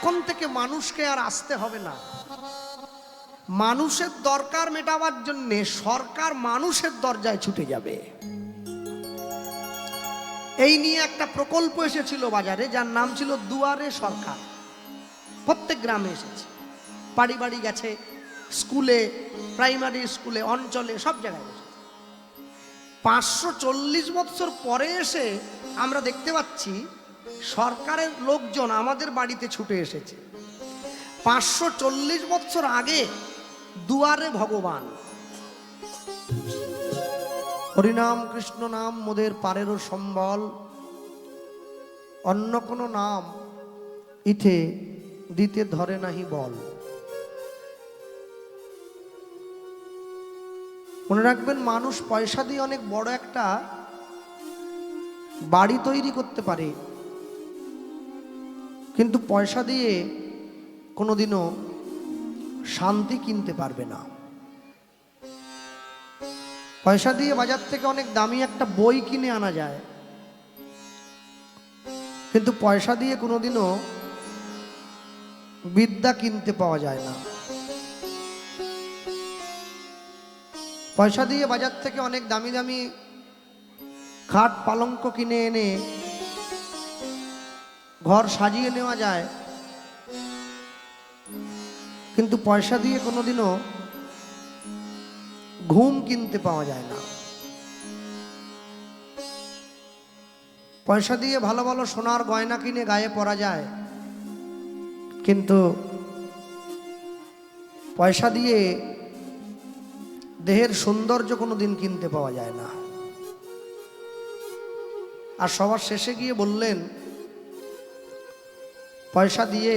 এখন থেকে মানুষকে আর আসতে হবে না। মানুষের দরকার মেটাবার জন্যে সরকার মানুষের দরজায় ছুটে যাবে। এই নিয়ে একটা প্রকল্প এসেছিল বাজারে, যার নাম ছিল দুয়ারে সরকার। প্রত্যেক গ্রামে এসেছে, বাড়ি বাড়ি গেছে, স্কুলে, প্রাইমারি স্কুলে, অঞ্চলে, সব জায়গায় এসেছে। 540 বছর পরে এসে আমরা দেখতে পাচ্ছি সরকারের লোকজন আমাদের বাড়িতে ছুটে এসেছে। 540 বছর আগে দুয়ারে ভগবান, হরিনাম কৃষ্ণ নাম মোদের পারেরও সম্বল, অন্য কোনো নাম ইথে দিতে ধরে নাহি বল। মনে রাখবেন, মানুষ পয়সা দিয়ে অনেক বড় একটা বাড়ি তৈরি করতে পারে, কিন্তু পয়সা দিয়ে কোনোদিনও শান্তি কিনতে পারবে না। পয়সা দিয়ে বাজার থেকে অনেক দামি একটা বই কিনে আনা যায়, কিন্তু পয়সা দিয়ে কোনোদিনও বিদ্যা কিনতে পাওয়া যায় না। পয়সা দিয়ে বাজার থেকে অনেক দামি দামি খাট পালঙ্ক কিনে এনে ঘর সাজিয়ে নেওয়া যায়, কিন্তু পয়সা দিয়ে কোনোদিনও ঘুম কিনতে পাওয়া যায় না। পয়সা দিয়ে ভালো ভালো সোনার গয়না কিনে গায়ে পরা যায়, কিন্তু পয়সা দিয়ে দেহের সৌন্দর্য কোনোদিন কিনতে পাওয়া যায় না। আর সবার শেষে গিয়ে বললেন, পয়সা দিয়ে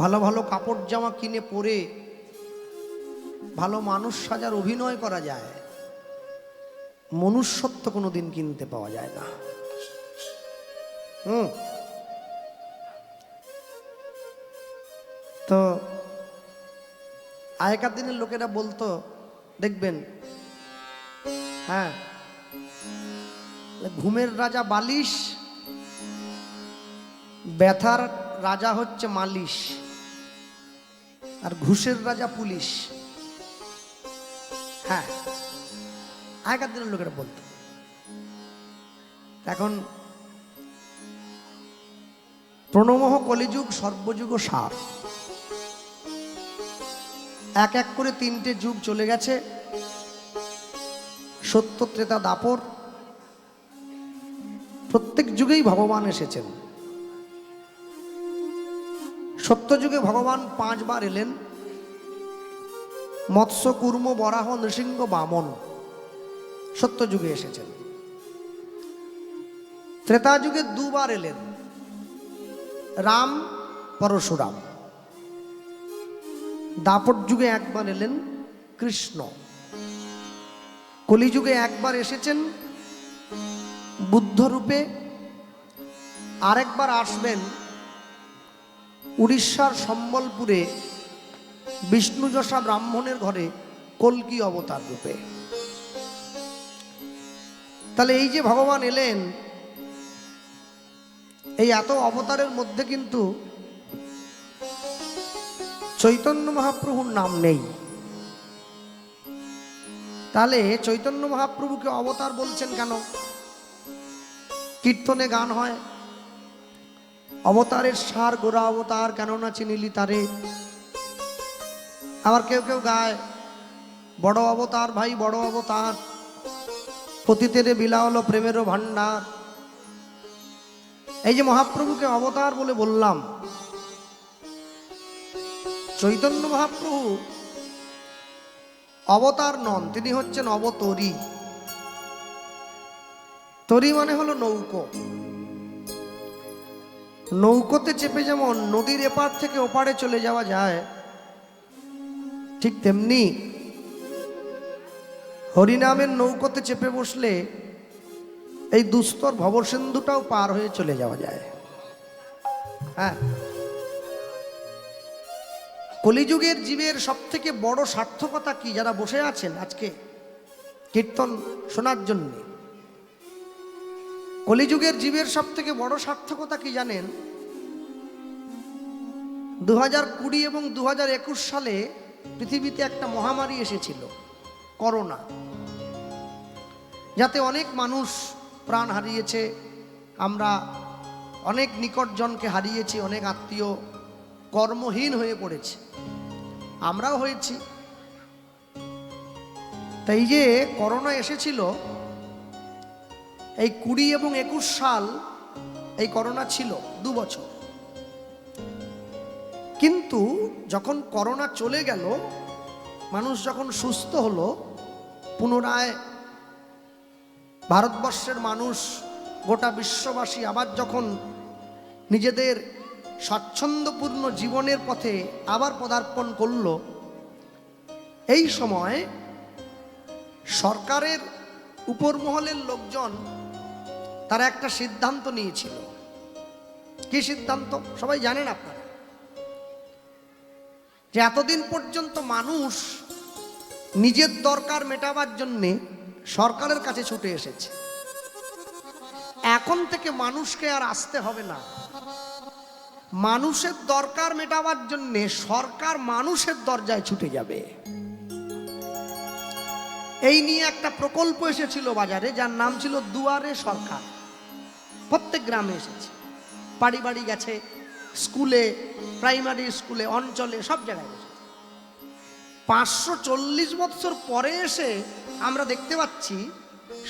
ভালো ভালো কাপড় জামা কিনে পরে ভালো মানুষ সাজার অভিনয় করা যায়, মনুষ্যত্ব কোনোদিন কিনতে পাওয়া যায় না। তো আগেকার দিনের লোকেরা বলতো, দেখবেন, হ্যাঁ, ঘুমের রাজা বালিশ, ব্যথার রাজা হচ্ছে মালিশ, আর ঘুষের রাজা পুলিশ। হ্যাঁ, আগেকার দিনের লোকেরা বলতো। এখন প্রণমহ কলিযুগ সর্বযুগ সার, এক এক করে 3টে যুগ চলে গেছে। সত্য, ত্রেতা, দাপর, প্রত্যেক যুগেই ভগবান এসেছেন। সত্য যুগে ভগবান 5 বার এলেন, মৎস্য, কুর্ম, বরাহ, নৃসিংহ, বামন সত্য যুগে এসেছেন। ত্রেতা যুগে 2 বার এলেন, রাম, পরশুরাম। দাপর যুগে 1 বার এলেন, কৃষ্ণ। কলিযুগে 1 বার এসেছেন বুদ্ধ রূপে, আরেকবার আসবেন উড়িষ্যার সম্বলপুরে বিষ্ণুযশা ব্রাহ্মণের ঘরে কল্কি অবতার রূপে। তাহলে এই যে ভগবান এলেন, এই এত অবতারের মধ্যে কিন্তু চৈতন্য মহাপ্রভুর নাম নেই। তাহলে চৈতন্য মহাপ্রভুকে অবতার বলছেন কেন? কীর্তনে গান হয়, অবতারের সার গোরা অবতার, কেননা চিনিলি তারে। আবার কেউ কেউ গায়, বড় অবতার ভাই বড় অবতার, পতিতেরে বিলা হলো প্রেমেরও ভান্ডার। এই যে মহাপ্রভুকে অবতার বলে বললাম, চৈতন্য মহাপ্রভু অবতার নন, তিনি হচ্ছেন অবতরী। তরী মানে হলো নৌকো। নৌকোতে চেপে যেমন নদীর এপার থেকে ওপারে চলে যাওয়া যায়, ঠিক তেমনি হরিনামের নৌকোতে চেপে বসলে এই দুস্তর ভবসিন্ধুটাও পার হয়ে চলে যাওয়া যায়। হ্যাঁ, কলিযুগের জীবের সব থেকে বড় সার্থকতা কি? যারা বসে আছেন আজকে কীর্তন শোনার জন্য, কলিযুগের জীবের সব থেকে বড় সার্থকতা কি জানেন? 2020 এবং 2021 সালে পৃথিবীতে একটা মহামারী এসেছিল, করোনা, যাতে অনেক মানুষ প্রাণ হারিয়েছে। আমরা অনেক নিকটজনকে হারিয়েছি, অনেক আত্মীয় কর্মহীন হয়ে পড়েছে, আমরাও হয়েছি। তাই যে করোনা এসেছিল, এই 20 এবং 21 সাল এই করোনা ছিল 2 বছর। কিন্তু যখন করোনা চলে গেল, মানুষ যখন সুস্থ হলো, পুনরায় ভারতবর্ষের মানুষ, গোটা বিশ্ববাসী আবার যখন নিজেদের স্বাচ্ছন্দ্যপূর্ণ জীবনের পথে আবার পদার্পণ করল, এই সময় সরকারের উপর মহলের লোকজন তারা একটা সিদ্ধান্ত নিয়েছিল। কি সিদ্ধান্ত সবাই জানেন আপনারা? যে এতদিন পর্যন্ত মানুষ নিজের দরকার মেটাবার জন্যে সরকারের কাছে ছুটে এসেছে, এখন থেকে মানুষকে আর আসতে হবে না। মানুষের দরকার মেটাবার জন্যে সরকার মানুষের দরজায় ছুটে যাবে। এই নিয়ে একটা প্রকল্প এসেছিল বাজারে, যার নাম ছিল দুয়ারে সরকার। প্রত্যেক গ্রামে এসেছে, বাড়ি বাড়ি গেছে, স্কুলে, প্রাইমারি স্কুলে, অঞ্চলে, সব জায়গায় এসেছে। 540 বছর পরে এসে আমরা দেখতে পাচ্ছি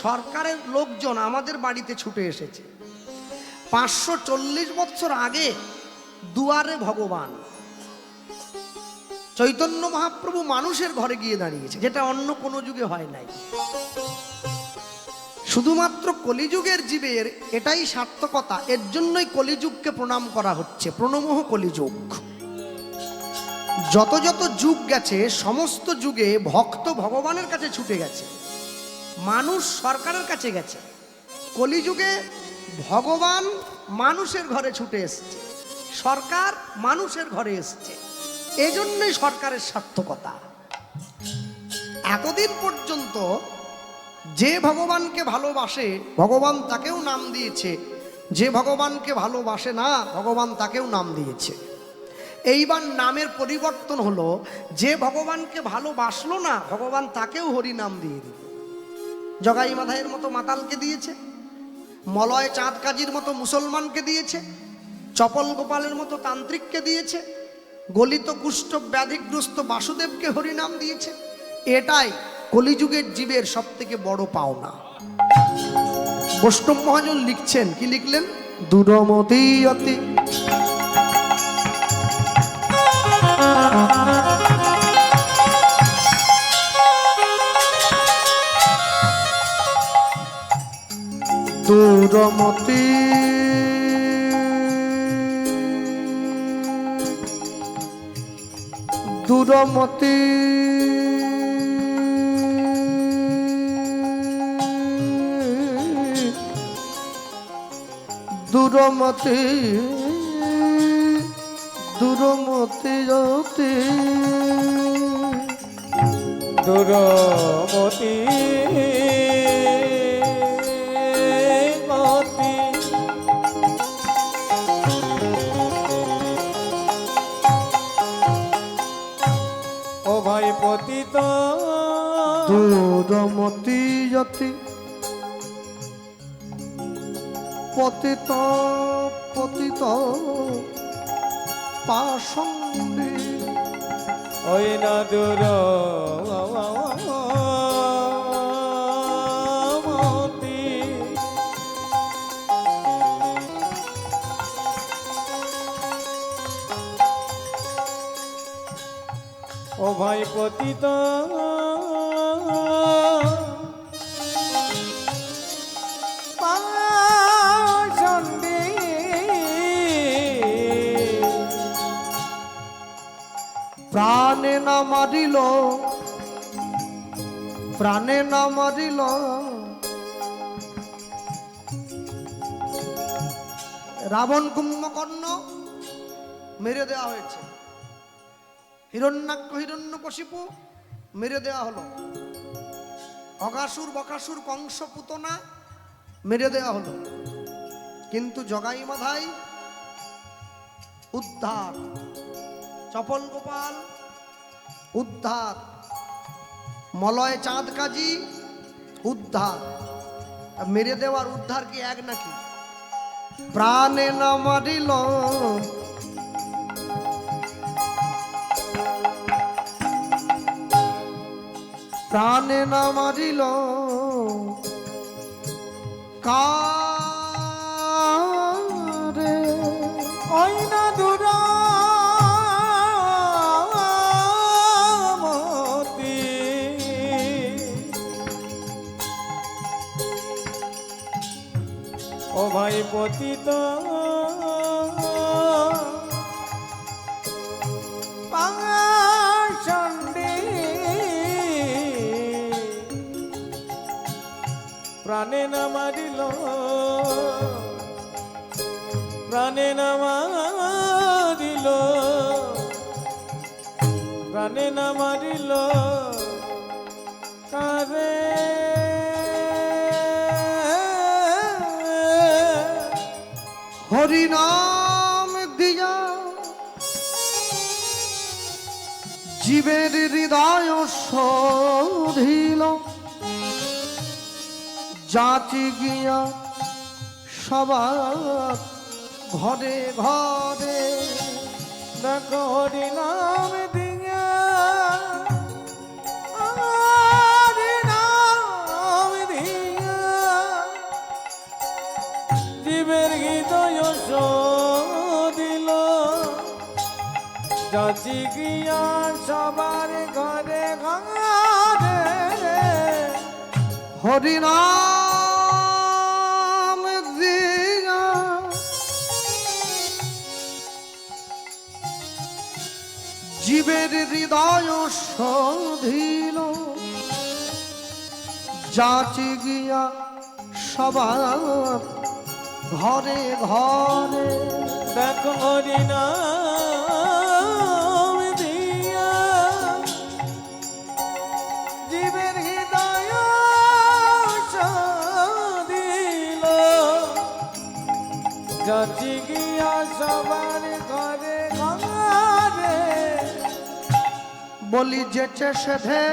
সরকারের লোকজন আমাদের বাড়িতে ছুটে এসেছে। 540 বছর আগে দুয়ারে ভগবান চৈতন্য মহাপ্রভু মানুষের ঘরে গিয়ে দাঁড়িয়েছে, যেটা অন্য কোনো যুগে হয় নাই। শুধুমাত্র কলিযুগের জীবের এটাই সার্থকতা, এর জন্যই কলিযুগকে প্রণাম করা হচ্ছে। প্রণমঃ কলিযুগ। যত যত যুগ গেছে, সমস্ত যুগে ভক্ত ভগবানের কাছে ছুটে গেছে, মানুষ সরকারের কাছে গেছে। কলিযুগে ভগবান মানুষের ঘরে ছুটে এসছে, সরকার মানুষের ঘরে এসছে। এজন্যই সরকারের সার্থকতা। এতদিন পর্যন্ত যে ভগবানকে ভালোবাসে ভগবান তাকেও নাম দিয়েছে, যে ভগবানকে ভালোবাসে না ভগবান তাকেও নাম দিয়েছে। এইবার নামের পরিবর্তন হলো, যে ভগবানকে ভালোবাসলো না ভগবান তাকেও হরি নাম দিয়ে দিল। জগাই মাধাইয়ের মতো মাতালকে দিয়েছে, মলয় চাঁদ কাজীর মতো মুসলমানকে দিয়েছে, চপল গোপালের মতো তান্ত্রিককে দিয়েছে, গলিত কুষ্ঠ ব্যাধিগ্রস্ত বাসুদেবকে হরিনাম দিয়েছে। এটাই কলিযুগের জীবের সব থেকে বড় পাওনা। বৈষ্ণব মহাজন লিখছেন, কি লিখলেন? দূরমতি অতি দূরমতি দূরমতি দূরমতি দূরমতি জ্যোতি দূরমতি মতি ও ভাই পতিত দূরমতি জ্যোতি পতিত পতিত পাষণ্ডে ওই না দূর মতি ও ভাই পতিত প্রাণে না মারিল, প্রাণে না মারিল রাবণ কুম্ভকর্ণ মেরে দেওয়া হয়েছে, হিরণ্যাক্ষ হিরণ্যকশিপু মেরে দেওয়া হলো, অগাসুর বকাসুর কংস পুতনা মেরে দেওয়া হলো। কিন্তু জগাই মাধাই উদ্ধার, চপল গোপাল উদ্ধার, মলয় চাঁদ কাজী উদ্ধার। মেরে দেওয়ার উদ্ধার কি এক নাকি? প্রাণে না মারিল প্রাণে না মারিল কারে ওই না দুরামতি ও ভাই পতিত পাষণ্ডী প্রাণে না মারিল প্রাণে না মারিল প্রাণে না মারিল কারে হরি নাম দিয়া জীবের হৃদয় শোধিল, যাচি গিয়া সবার ঘরে ঘরে। দেখো হরি নাম দিয়া হরি নাম দিয়া জীবের হৃদয় দিল, যাচি গিয়া সবার ঘরে ঘরে। হরি নাম দিয়া জীবের হৃদয় শোধিল, যাচি গিয়া সবার ঘরে ঘরে। দেখো হরি নাম দিয়া জীবের হৃদয় দিল, যাচি গিয়া সবার ঘরে ঘরে। বলি যেচে সেধে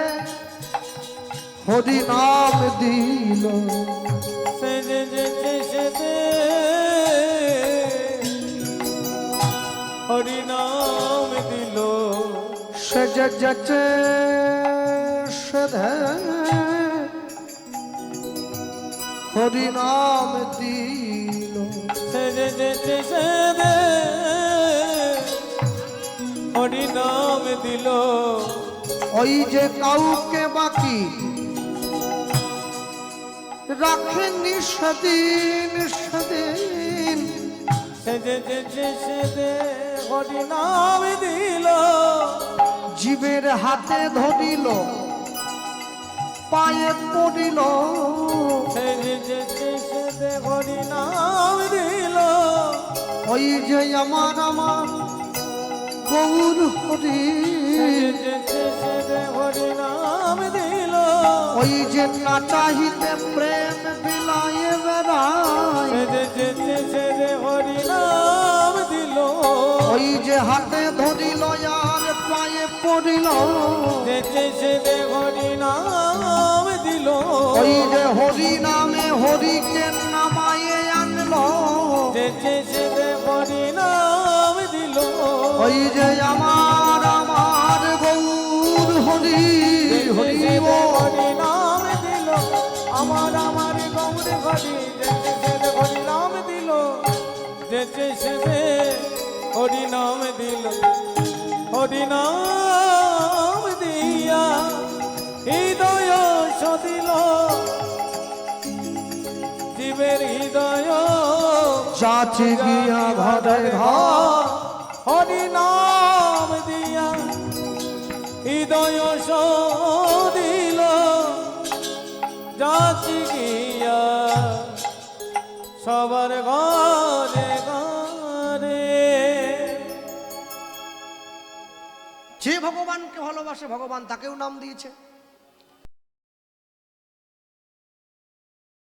হরি নাম দিল, সে যে যেচে সেদে হরি নাম দিল, সে যে যেচে সেধে হরি নাম দিল। সে যে যেচে সেদে হরি নাম দিল। ওই যে কাউকে বাকি রাখেনি সেদিন সেদিন, সে যে যেচে সেদে হরি নাম দিল, জীবের হাতে ধরিল পায়ে পড়িল। সে যে যেচে সেদে হরি নাম দিল, ওই যে আমার আমার গৌর হরি, সে যে যেচে সেদে হরি নাম দিল, ওই যে না চাহিতে প্রেম বিলায়ে বেড়ায়। সে যে যেচে সেদে হরি নাম দিল, ওই যে হাতে ধরিল আর পায়ে পড়িল, যেচে সেদে হরি নাম দিল, ওই যে হরি নামে হরিকে নামায়ে আনলো। যেচে সেদে হরি নাম দিল, ওই যে আমার আমার গৌর হরি হরি যেচে ও। হরি নাম দিল, আমার আমার গৌর হরি। যেচে সেদে হরি নাম দিল, যেচে সেদে হরি নাম দিল, হরি নাম দিয়া হৃদয় সদিল, জীবের হৃদয় যাচি গিয়া ঘরে ঘর, হরি নাম দিয়া হৃদয় সদিল, যাচি গিয়া সবার ঘরে ঘরে। যে ভগবানকে ভালোবাসে ভগবান তাকেও নাম দিয়েছে।